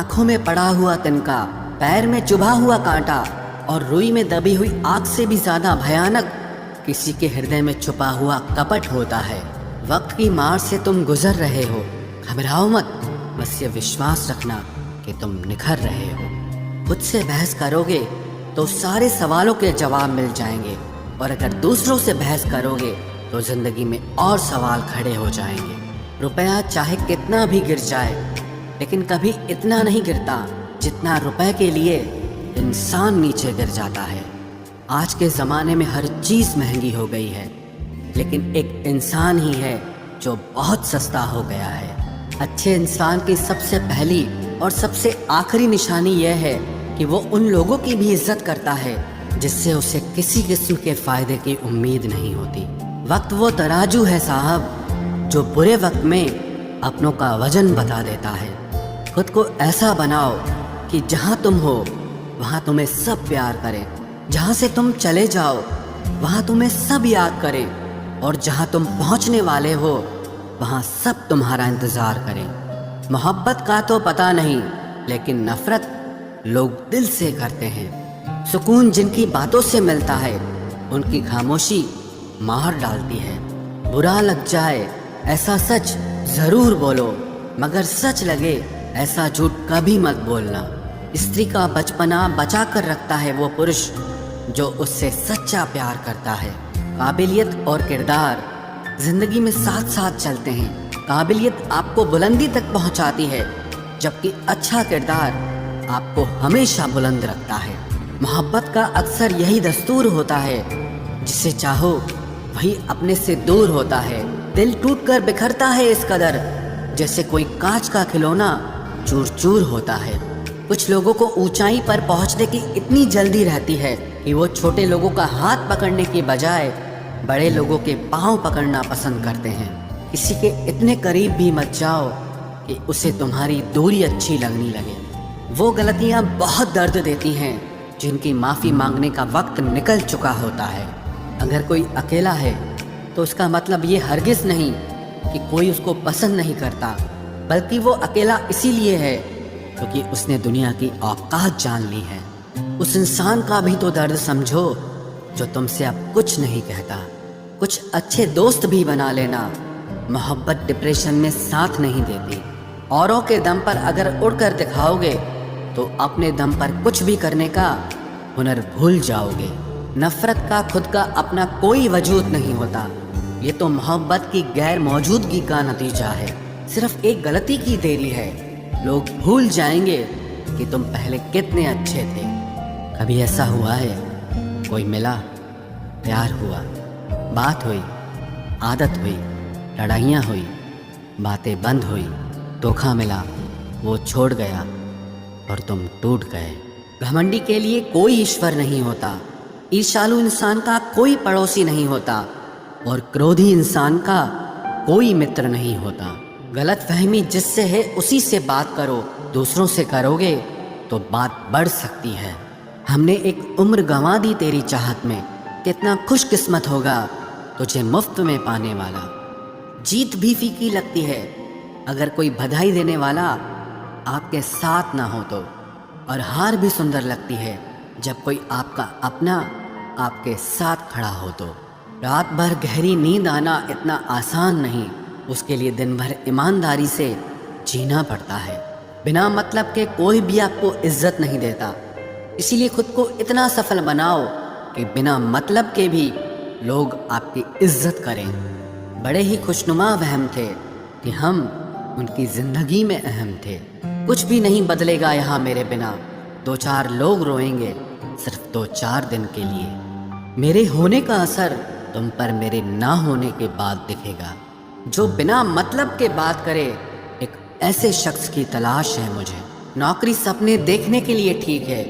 आंखों में पड़ा हुआ तिनका, पैर में चुभा हुआ कांटा और रुई में दबी हुई आग से भी ज्यादा भयानक किसी के हृदय में छुपा हुआ कपट होता है। वक्त की मार से तुम गुजर रहे हो, घबराओ मत, बस ये विश्वास रखना कि तुम निखर रहे हो। खुद से बहस करोगे तो सारे सवालों के जवाब मिल जाएंगे, और अगर दूसरों से बहस करोगे तो जिंदगी में और सवाल खड़े हो जाएंगे। रुपया चाहे कितना भी गिर जाए, लेकिन कभी इतना नहीं गिरता जितना रुपए के लिए इंसान नीचे गिर जाता है। आज के ज़माने में हर चीज़ महंगी हो गई है, लेकिन एक इंसान ही है जो बहुत सस्ता हो गया है। अच्छे इंसान की सबसे पहली और सबसे आखिरी निशानी यह है कि वो उन लोगों की भी इज्जत करता है जिससे उसे किसी किस्म के फ़ायदे की उम्मीद नहीं होती। वक्त वो तराजू है साहब जो बुरे वक्त में अपनों का वजन बता देता है। खुद को ऐसा बनाओ कि जहाँ तुम हो वहाँ तुम्हें सब प्यार करें, जहाँ से तुम चले जाओ वहाँ तुम्हें सब याद करें, और जहाँ तुम पहुँचने वाले हो वहाँ सब तुम्हारा इंतज़ार करें। मोहब्बत का तो पता नहीं, लेकिन नफ़रत लोग दिल से करते हैं। सुकून जिनकी बातों से मिलता है उनकी खामोशी मार डालती है। बुरा लग जाए ऐसा सच ज़रूर बोलो, मगर सच लगे ऐसा झूठ कभी मत बोलना। स्त्री का बचपना बचा कर रखता है वो पुरुष जो उससे सच्चा प्यार करता है। काबिलियत और किरदार जिंदगी में साथ साथ चलते हैं। काबिलियत आपको बुलंदी तक पहुंचाती है, जबकि अच्छा किरदार आपको हमेशा बुलंद रखता है। मोहब्बत का अक्सर यही दस्तूर होता है, जिसे चाहो वही अपने से दूर होता है। दिल टूटकर बिखरता है इस कदर जैसे कोई कांच का खिलौना चूर चूर होता है। कुछ लोगों को ऊंचाई पर पहुंचने की इतनी जल्दी रहती है कि वो छोटे लोगों का हाथ पकड़ने की बजाय बड़े लोगों के पांव पकड़ना पसंद करते हैं। किसी के इतने करीब भी मत जाओ कि उसे तुम्हारी दूरी अच्छी लगने लगे। वो गलतियां बहुत दर्द देती हैं जिनकी माफ़ी मांगने का वक्त निकल चुका होता है। अगर कोई अकेला है तो उसका मतलब ये हरगिज़ नहीं कि कोई उसको पसंद नहीं करता, बल्कि वो अकेला इसीलिए है क्योंकि उसने दुनिया की औकात जान ली है। उस इंसान का भी तो दर्द समझो जो तुमसे अब कुछ नहीं कहता। कुछ अच्छे दोस्त भी बना लेना। मोहब्बत डिप्रेशन में साथ नहीं देती। औरों के दम पर अगर उड़कर दिखाओगे तो अपने दम पर कुछ भी करने का हुनर भूल जाओगे। नफरत का खुद का अपना कोई वजूद नहीं होता। ये तो मोहब्बत की गैर मौजूदगी का नतीजा है। सिर्फ एक गलती की देरी है। लोग भूल जाएंगे कि तुम पहले कितने अच्छे थे। कभी ऐसा हुआ है कोई मिला, प्यार हुआ, बात हुई, आदत हुई, लड़ाइयाँ हुई, बातें बंद हुई, धोखा मिला, वो छोड़ गया और तुम टूट गए। घमंडी के लिए कोई ईश्वर नहीं होता। ईर्ष्यालु इंसान का कोई पड़ोसी नहीं होता, और क्रोधी इंसान का कोई मित्र नहीं होता। गलत फहमी जिससे है उसी से बात करो। दूसरों से करोगे तो बात बढ़ सकती है। हमने एक उम्र गंवा दी तेरी चाहत में, कितना खुशकिस्मत होगा तुझे मुफ्त में पाने वाला। जीत भी फीकी लगती है अगर कोई बधाई देने वाला आपके साथ ना हो तो, और हार भी सुंदर लगती है जब कोई आपका अपना आपके साथ खड़ा हो तो। रात भर गहरी नींद आना इतना आसान नहीं, उसके लिए दिन भर ईमानदारी से जीना पड़ता है। बिना मतलब के कोई भी आपको इज्जत नहीं देता, इसीलिए खुद को इतना सफल बनाओ कि बिना मतलब के भी लोग आपकी इज्जत करें। बड़े ही खुशनुमा वहम थे कि हम उनकी ज़िंदगी में अहम थे। कुछ भी नहीं बदलेगा यहाँ मेरे बिना, दो चार लोग रोएंगे सिर्फ 2-4 दिन के लिए। मेरे होने का असर तुम पर मेरे ना होने के बाद दिखेगा। जो बिना मतलब के बात करे, एक ऐसे शख्स की तलाश है मुझे। नौकरी सपने देखने के लिए ठीक है,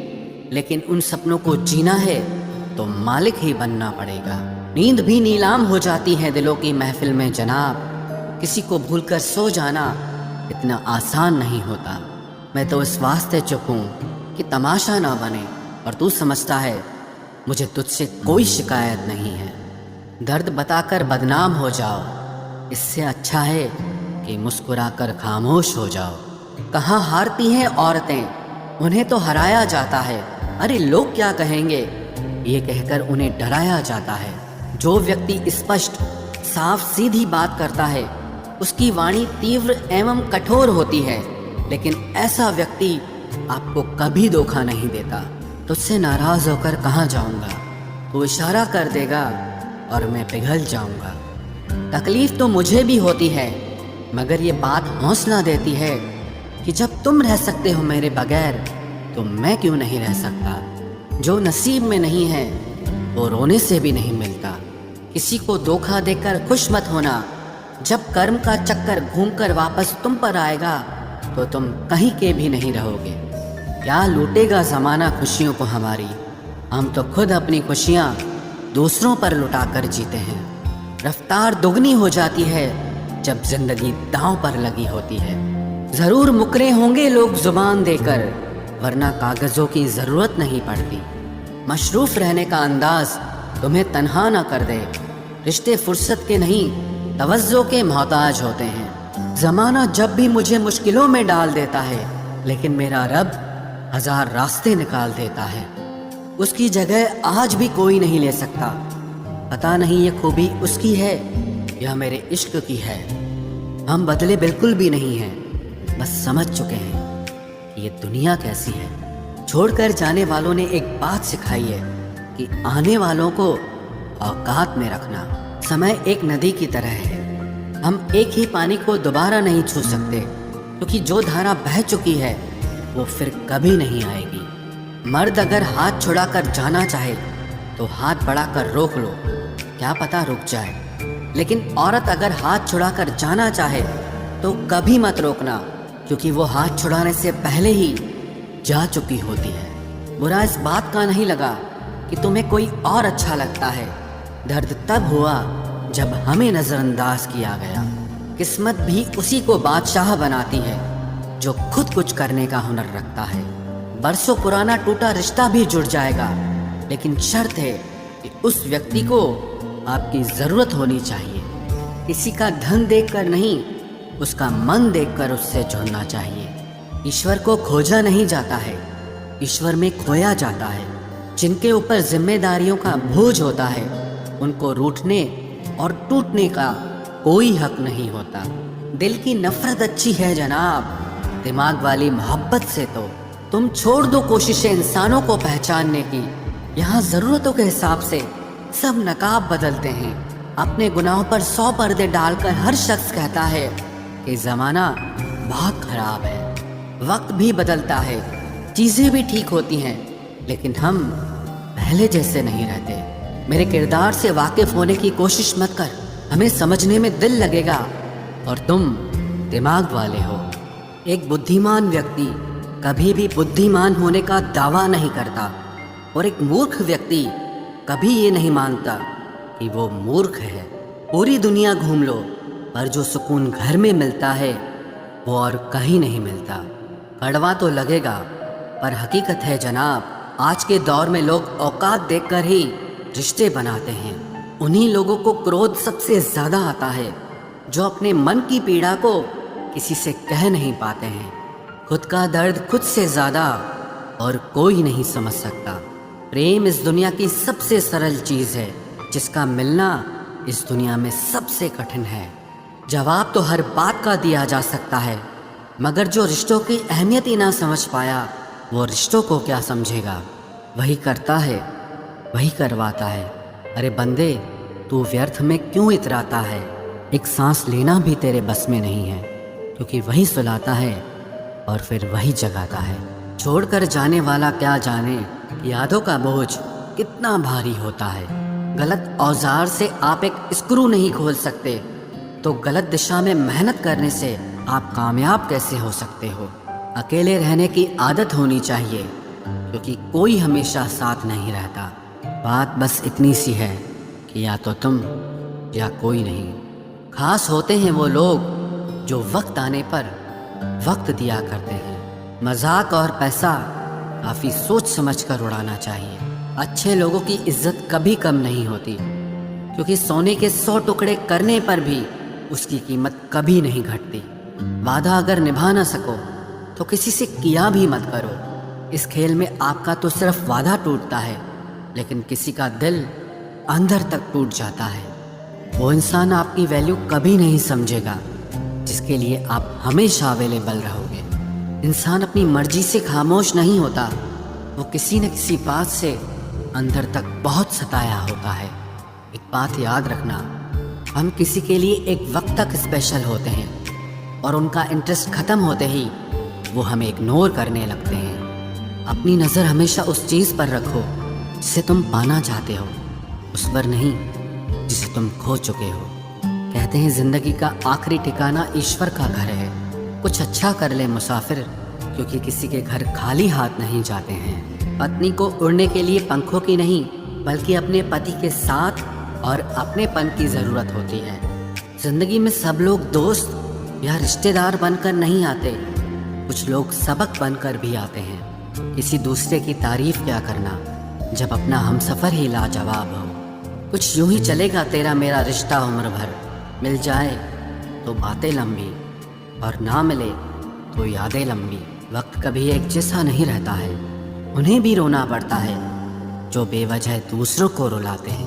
लेकिन उन सपनों को जीना है तो मालिक ही बनना पड़ेगा। नींद भी नीलाम हो जाती है दिलों की महफिल में जनाब। किसी को भूलकर सो जाना इतना आसान नहीं होता। मैं तो इस वास्ते चुप हूँ कि तमाशा ना बने, और तू समझता है मुझे तुझसे कोई शिकायत नहीं है। दर्द बताकर बदनाम हो जाओ, इससे अच्छा है कि मुस्कुराकर खामोश हो जाओ। कहाँ हारती हैं औरतें, उन्हें तो हराया जाता है। अरे लोग क्या कहेंगे, ये कहकर उन्हें डराया जाता है। जो व्यक्ति स्पष्ट साफ सीधी बात करता है उसकी वाणी तीव्र एवं कठोर होती है, लेकिन ऐसा व्यक्ति आपको कभी धोखा नहीं देता। तुझसे नाराज होकर कहाँ जाऊंगा, तू इशारा कर देगा और मैं पिघल जाऊंगा। तकलीफ तो मुझे भी होती है, मगर ये बात हौसला देती है कि जब तुम रह सकते हो मेरे बगैर तो मैं क्यों नहीं रह सकता। जो नसीब में नहीं है वो रोने से भी नहीं मिलता। किसी को धोखा देकर खुश मत होना। जब कर्म का चक्कर घूमकर वापस तुम पर आएगा तो तुम कहीं के भी नहीं रहोगे। क्या लूटेगा ज़माना खुशियों को हमारी, हम तो खुद अपनी खुशियाँ दूसरों पर लुटाकर जीते हैं। रफ्तार दुगनी हो जाती है जब जिंदगी दांव पर लगी होती है। ज़रूर मुकरे होंगे लोग जुबान देकर, वरना कागज़ों की ज़रूरत नहीं पड़ती। मशरूफ़ रहने का अंदाज तुम्हें तन्हा ना कर दे। रिश्ते फुर्सत के नहीं तवज्जो के मोहताज होते हैं। ज़माना जब भी मुझे मुश्किलों में डाल देता है, लेकिन मेरा रब 1000 रास्ते निकाल देता है। उसकी जगह आज भी कोई नहीं ले सकता। पता नहीं ये खूबी उसकी है या मेरे इश्क की है। हम बदले बिल्कुल भी नहीं हैं, बस समझ चुके हैं कि ये दुनिया कैसी है। छोड़कर जाने वालों ने एक बात सिखाई है कि आने वालों को औकात में रखना। समय एक नदी की तरह है, हम एक ही पानी को दोबारा नहीं छू सकते, क्योंकि जो धारा बह चुकी है वो फिर कभी नहीं आएगी। मर्द अगर हाथ छुड़ाकर जाना चाहे तो हाथ बढ़ाकर रोक लो, क्या पता रुक जाए। लेकिन औरत अगर हाथ छुड़ाकर जाना चाहे तो कभी मत रोकना, क्योंकि वो हाथ छुड़ाने से पहले ही जा चुकी होती है। बुरा इस बात का नहीं लगा कि तुम्हें कोई और अच्छा लगता है। दर्द तब हुआ जब हमें नज़रअंदाज किया गया। किस्मत भी उसी को बादशाह बनाती है जो खुद कुछ करने का हुनर रखता है। बरसों पुराना टूटा रिश्ता भी जुड़ जाएगा, लेकिन शर्त है कि उस व्यक्ति को आपकी ज़रूरत होनी चाहिए। किसी का धन देखकर नहीं, उसका मन देखकर उससे जुड़ना चाहिए। ईश्वर को खोजा नहीं जाता है, ईश्वर में खोया जाता है। जिनके ऊपर जिम्मेदारियों का बोझ होता है उनको रूठने और टूटने का कोई हक नहीं होता। दिल की नफरत अच्छी है जनाब, दिमाग वाली मोहब्बत से तो तुम छोड़ दो कोशिशें इंसानों को पहचानने की। यहाँ ज़रूरतों के हिसाब से सब नकाब बदलते हैं। अपने गुनाहों पर 100 पर्दे डालकर हर शख्स कहता है कि ज़माना बहुत ख़राब है। वक्त भी बदलता है, चीज़ें भी ठीक होती हैं, लेकिन हम पहले जैसे नहीं रहते। मेरे किरदार से वाकिफ होने की कोशिश मत कर, हमें समझने में दिल लगेगा और तुम दिमाग वाले हो। एक बुद्धिमान व्यक्ति कभी भी बुद्धिमान होने का दावा नहीं करता, और एक मूर्ख व्यक्ति कभी ये नहीं मानता कि वो मूर्ख है। पूरी दुनिया घूम लो, पर जो सुकून घर में मिलता है वो और कहीं नहीं मिलता। कड़वा तो लगेगा, पर हकीकत है जनाब। आज के दौर में लोग औकात देखकर ही रिश्ते बनाते हैं। उन्हीं लोगों को क्रोध सबसे ज़्यादा आता है जो अपने मन की पीड़ा को किसी से कह नहीं पाते हैं। खुद का दर्द खुद से ज़्यादा और कोई नहीं समझ सकता। प्रेम इस दुनिया की सबसे सरल चीज़ है, जिसका मिलना इस दुनिया में सबसे कठिन है। जवाब तो हर बात का दिया जा सकता है, मगर जो रिश्तों की अहमियत ही ना समझ पाया वो रिश्तों को क्या समझेगा। वही करता है, वही करवाता है। अरे बंदे, तू व्यर्थ में क्यों इतराता है। एक सांस लेना भी तेरे बस में नहीं है, क्योंकि वही सुलाता है और फिर वही जगाता है। छोड़कर जाने वाला क्या जाने यादों का बोझ कितना भारी होता है। गलत औजार से आप एक स्क्रू नहीं खोल सकते, तो गलत दिशा में मेहनत करने से आप कामयाब कैसे हो सकते हो। अकेले रहने की आदत होनी चाहिए, क्योंकि कोई हमेशा साथ नहीं रहता। बात बस इतनी सी है कि या तो तुम या कोई नहीं। खास होते हैं वो लोग जो वक्त आने पर वक्त दिया करते हैं। मजाक और पैसा काफ़ी सोच समझ कर उड़ाना चाहिए। अच्छे लोगों की इज्जत कभी कम नहीं होती, क्योंकि सोने के 100 टुकड़े करने पर भी उसकी कीमत कभी नहीं घटती। वादा अगर निभा ना सको तो किसी से किया भी मत करो। इस खेल में आपका तो सिर्फ वादा टूटता है, लेकिन किसी का दिल अंदर तक टूट जाता है। वो इंसान आपकी वैल्यू कभी नहीं समझेगा जिसके लिए आप हमेशा अवेलेबल रहोगे। इंसान अपनी मर्जी से खामोश नहीं होता, वो किसी न किसी बात से अंदर तक बहुत सताया होता है। एक बात याद रखना, हम किसी के लिए एक वक्त तक स्पेशल होते हैं और उनका इंटरेस्ट ख़त्म होते ही वो हमें इग्नोर करने लगते हैं। अपनी नज़र हमेशा उस चीज़ पर रखो जिसे तुम पाना चाहते हो, उस पर नहीं जिसे तुम खो चुके हो। कहते हैं ज़िंदगी का आखिरी ठिकाना ईश्वर का घर है। कुछ अच्छा कर ले मुसाफिर, क्योंकि किसी के घर खाली हाथ नहीं जाते हैं। पत्नी को उड़ने के लिए पंखों की नहीं, बल्कि अपने पति के साथ और अपनेपन की ज़रूरत होती है। ज़िंदगी में सब लोग दोस्त या रिश्तेदार बनकर नहीं आते, कुछ लोग सबक बनकर भी आते हैं। किसी दूसरे की तारीफ क्या करना जब अपना हमसफ़र ही लाजवाब हो। कुछ यूं ही चलेगा तेरा मेरा रिश्ता उम्र भर, मिल जाए तो बातें लंबी और ना मिले तो यादें लंबी। वक्त कभी एक जैसा नहीं रहता है, उन्हें भी रोना पड़ता है जो बेवजह दूसरों को रुलाते हैं।